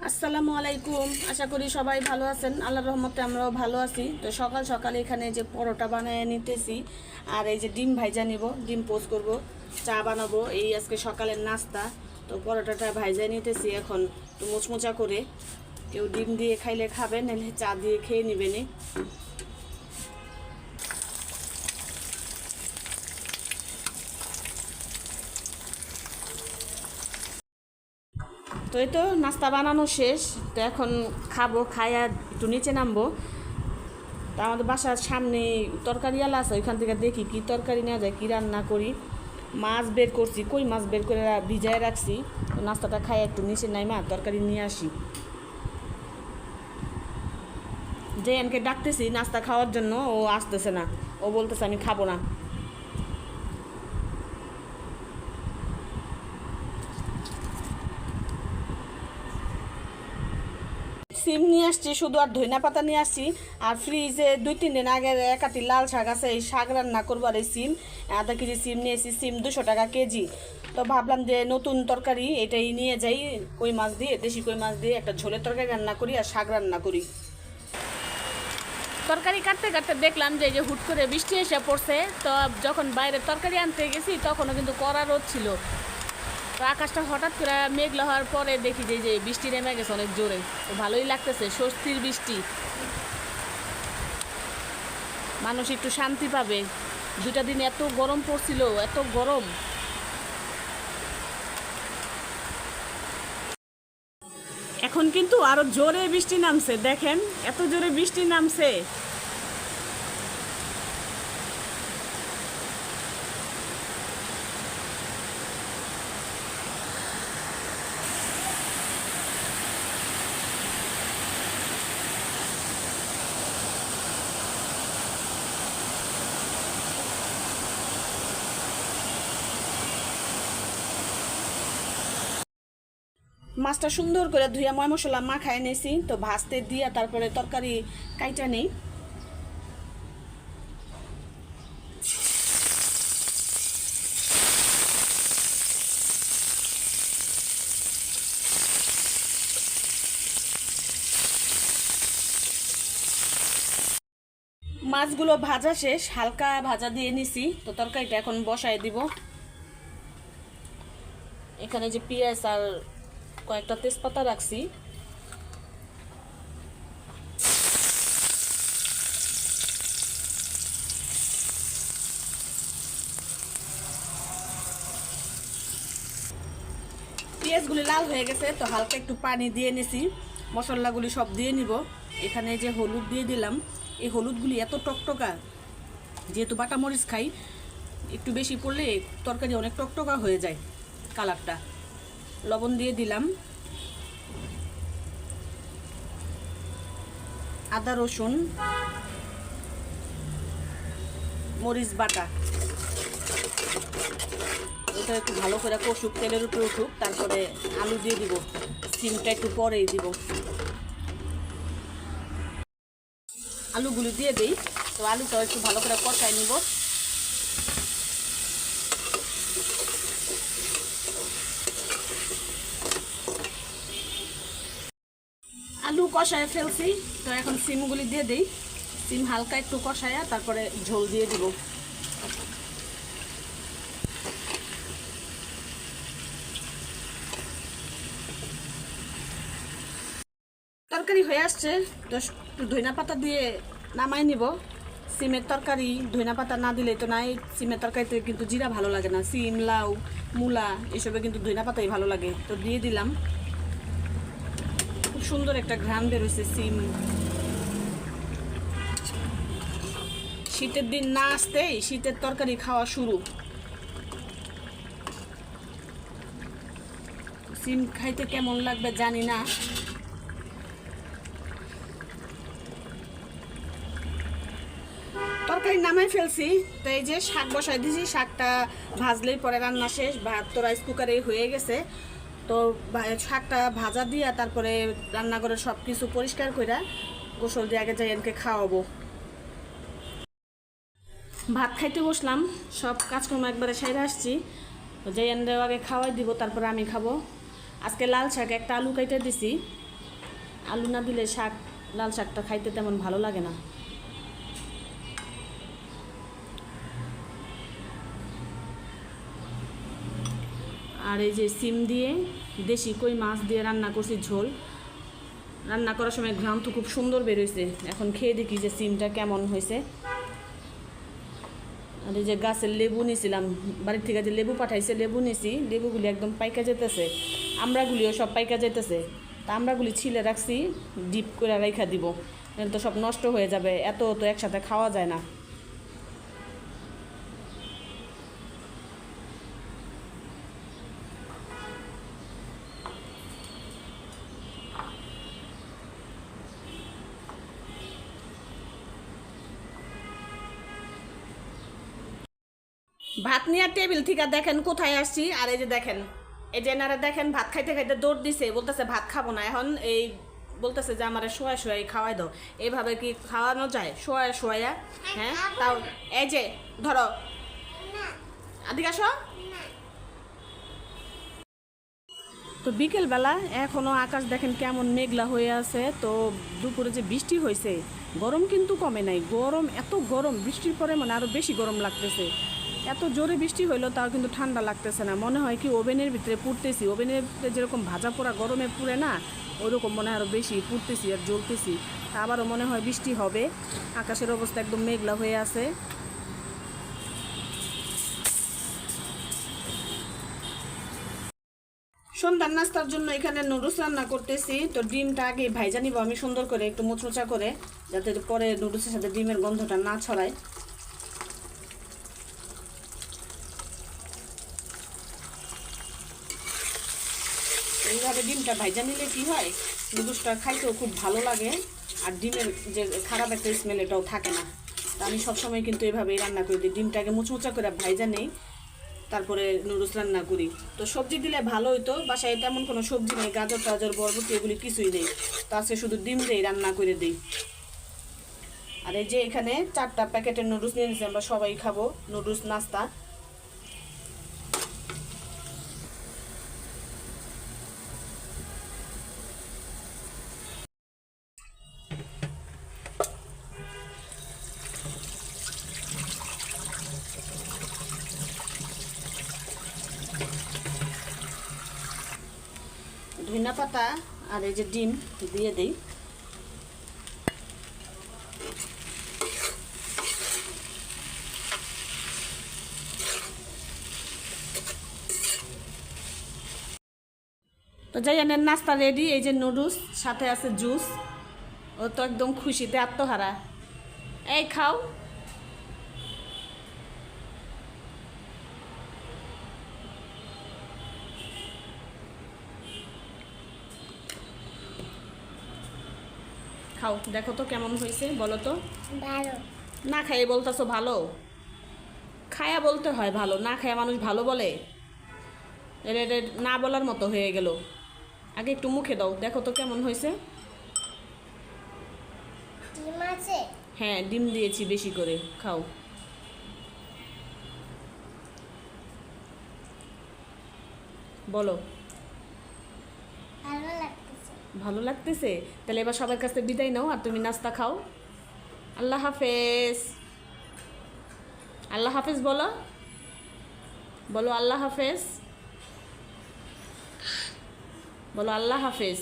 আসসালামু আলাইকুম। আশা করি সবাই ভালো আছেন। আল্লাহর রহমতে আমরাও ভালো আছি। তো সকাল সকাল এখানে যে পরোটা বানিয়ে নিতেছি, আর এই যে ডিম ভাইজা নিব, ডিম পোস্ট করব, চা বানাবো। এই আজকে সকালের নাস্তা। তো পরোটাটা ভাইজা নিতেছি এখন একটু মুচমুচা করে। কেউ ডিম দিয়ে খাইলে খাবেন, নাহলে চা দিয়ে খেয়ে নেবেন। তো এই তো নাস্তা বানানো শেষ। তো এখন খাবো, খাইয়া একটু নিচে নামবো। তা আমাদের বাসার সামনে তরকারিওয়ালা আছে, ওইখান থেকে দেখি কি তরকারি নেওয়া যায়, কি রান্না করি। মাছ বের করছি, কই মাছ বের করে ভিজায় রাখছি। তো নাস্তাটা খাই একটু নিচে নাইমা তরকারি নিয়ে আসি। যে এনকে ডাকতেছি নাস্তা খাওয়ার জন্য, ও আসতেছে না। ও বলতেছে আমি খাবো না। সিম নিয়ে আসছি শুধু, আর ধইনা পাতা নিয়ে আসছি। আর ফ্রিজে 2-3 দিন আগের একাটি লাল শাক আছে, এই শাক রান্না করবো। আর এই সিম আধা কেজি সিম নিয়ে এসেছি, সিম 200 টাকা কেজি। তো ভাবলাম যে নতুন তরকারি এটাই নিয়ে যাই, কই মাছ দিয়ে, দেশি কই মাছ দিয়ে একটা ঝোলের তরকারি রান্না করি আর শাক রান্না করি। তরকারি কাটতে কাটতে দেখলাম যে এই যে হুট করে বৃষ্টি এসে পড়ছে। তো যখন বাইরে তরকারি আনতে গেছি তখনও কিন্তু কড়া রোদ ছিল। তো আকাশটা হঠাৎ করে মেঘলা হওয়ার পরে দেখি যে বৃষ্টি নেমে গেছে অনেক জোরে। তো ভালোই লাগতেছে, স্বস্তির বৃষ্টি। মানুষ একটু শান্তি পাবে। 2টা দিন এত গরম পড়ছিল, এত গরম। এখন কিন্তু আরো জোরে বৃষ্টি নামছে, দেখেন এত জোরে বৃষ্টি নামছে। মাছটা সুন্দর করে ধুইয়া ময় মশলা মাখায় নিয়েছি। তো ভাজতে দিয়া তারপরে তরকারি কাইটা নেই। মাছগুলো ভাজা শেষ, হালকা ভাজা দিয়ে নিছি। তো তরকারিটা এখন বসায় দিব। এখানে যে পেঁয়াজ আর কয়েকটা তেজপাতা রাখছি। পেঁয়াজগুলি লাল হয়ে গেছে, তো হালকা একটু পানি দিয়ে নিছি। মশলাগুলি সব দিয়ে নিব। এখানে যে হলুদ দিয়ে দিলাম, এই হলুদগুলি এত টকটকা, যেহেতু বাটা মরিচ খাই, একটু বেশি পড়লে তরকারি অনেক টকটকা হয়ে যায় কালারটা। লবণ দিয়ে দিলাম। আদা রসুন মরিচ বাটা, এটা একটু ভালো করে কষুক, তেলের উপরে উঠুক, তারপরে আলু দিয়ে দিব। সিমটা একটু পরেই দিব। আলুগুলি দিয়ে দিই। তো আলুটা একটু ভালো করে কষাই নিব। আলু কষায় ফেলছি। তো এখন সিমগুলি দিয়ে দিই। সিম হালকা একটু কষায়া তারপরে ঝোল দিয়ে দিব। তরকারি হয়ে আসছে, তো একটু ধইনা পাতা দিয়ে নামাই নিব। সিমের তরকারি ধইনা পাতা না দিলে তো নাই। সিমের তরকারিতে কিন্তু জিরা ভালো লাগে না, সিম লাউ মূলা এসবে কিন্তু ধইনা পাতাই ভালো লাগে। তো দিয়ে দিলাম। খুব সুন্দর একটা ঘ্রাণ বেরোচ্ছে সিম। শীতের দিন না আসতেই শীতের তরকারি খাওয়া শুরু। সিম খাইতে কেমন লাগবে জানি না। তরকারি নামাই ফেলছি। তো এই যে শাক বসাই দিয়েছি, শাকটা ভাজলেই পরে রান্না শেষ। ভাত তো রাইস কুকারে হয়ে গেছে। তো শাকটা ভাজা দিয়া তারপরে রান্নাঘরে সব কিছু পরিষ্কার করে গোসল দিয়ে আগে যাই এনকে খাওয়াবো। ভাত খাইতে বসলাম, সব কাজকর্ম একবারে সেরে আসছি। তো যাই এনরে আগে খাওয়াই দিব, তারপরে আমি খাবো। আজকে লাল শাক একটা আলু কেটে দিছি। আলু না দিলে শাক, লাল শাকটা খাইতে তেমন ভালো লাগে না। আর এই যে সিম দিয়ে দেশি কই মাছ দিয়ে রান্না করছি ঝোল। রান্না করার সময় ঘ্রাণ তো খুব সুন্দর বেরোইছে। এখন খেয়ে দেখি যে সিমটা কেমন হয়েছে। আর এই যে গাছের লেবু নিয়েছিলাম, বাড়ির থেকে যে লেবু পাঠাইছে, লেবু নিয়েছি, লেবুগুলি একদম পাইকা যেতেছে, আমড়াগুলিও সব পাইকা যেতেছে। তা আমড়াগুলি ছিলে রাখছি, ডিপ করে রেখা দিব, তো সব নষ্ট হয়ে যাবে, এত তো একসাথে খাওয়া যায় না। ভাত নিয়ে টেবিল থেকে দেখেন কোথায় আসছি। আর এই যে দেখেন, এই যে এনারা দেখেন ভাত খাইতে খাইতে দৌড় দিছে, বলতেছে ভাত খাবো না। এখন এই বলতেছে যে আমার শোয়া শোয়াই খাওয়াই দাও। এইভাবে কি খাওয়ানো যায় শোয়া শোয়া? হ্যাঁ, তাও এই যে ধরো, আদিকে আসো। তো বিকেলবেলা এখনও আকাশ দেখেন কেমন মেঘলা হয়ে আছে। তো দুপুরে যে বৃষ্টি হয়েছে, গরম কিন্তু কমে নাই। গরম, এত গরম, বৃষ্টির পরে মানে আরও বেশি গরম লাগতেছে। এত জোরে বৃষ্টি হইলো তাও কিন্তু ঠান্ডা লাগতেছে না, মনে হয় কি ওভেনের ভিতরে পুড়তেছি। ওভেনের ভিতরে যেরকম ভাজা পোড়া গরমে পুড়ে না, ওরকম মনে হয় আরও বেশি পুড়তেছি আর জ্বলতেছি। তা আবারও মনে হয় বৃষ্টি হবে। আকাশের অবস্থা একদম মেঘলা হয়ে আছে। সন্ধ্যার নাস্তার জন্য এখানে নুডলস রান্না করতেছি। তো ডিমটা আগে ভাইজা নিব আমি সুন্দর করে, একটু মুচমুচা করে, যাতে পরে নুডলসের সাথে ডিমের গন্ধটা না ছড়ায়। এইভাবে ডিমটা ভাইজা নিলে কি হয়, নুডলসটা খাইতেও খুব ভালো লাগে, আর ডিমের যে খারাপ একটা স্মেল এটাও থাকে না। তা আমি সবসময় কিন্তু এভাবেই রান্না করি, ডিমটাকে মুচমুচা করে ভাইজা নেই, তারপরে নুডলস রান্না করি। তো সবজি দিলে ভালো হইতো, বাসায় তেমন কোনো সবজি নেই, গাজর টাজর বরবটি এগুলি কিছুই নেই, তো আজকে শুধু ডিম দিয়েই রান্না করে দিই। আর এই যে এখানে 4টা প্যাকেটের নুডলস নিয়ে নিয়েছি, আমরা সবাই খাবো নুডলস নাস্তা। ধনিয়া পাতা আর এই যে ডিম দিয়ে দিই। তো যাই জানেন, নাস্তা রেডি। এই যে নুডলস, সাথে আছে জুস। ও তো একদম খুশিতে আত্মহারা। এই খাও। খাও, দেখো তো কেমন হয়েছে, বলো তো। ভালো। না খাইয়ে বলতেছো ভালো? খায়া বলতে হয় ভালো, না খায়া মানুষ ভালো বলে? এটা না বলার মতো হয়ে গেল। আগে একটু মুখে দাও, দেখো তো কেমন হয়েছে। ডিম আছে? হ্যাঁ, ডিম দিয়েছি বেশি করে, খাও। বলো। ভালো লাগতেছে। ভালো লাগতেছে? তাহলে এবার সবার কাছে বিদায় নাও, আর তুমি নাস্তা খাও। আল্লাহ হাফেজ। আল্লাহ হাফেজ বলো, বলো আল্লাহ হাফেজ, বলো আল্লাহ হাফেজ।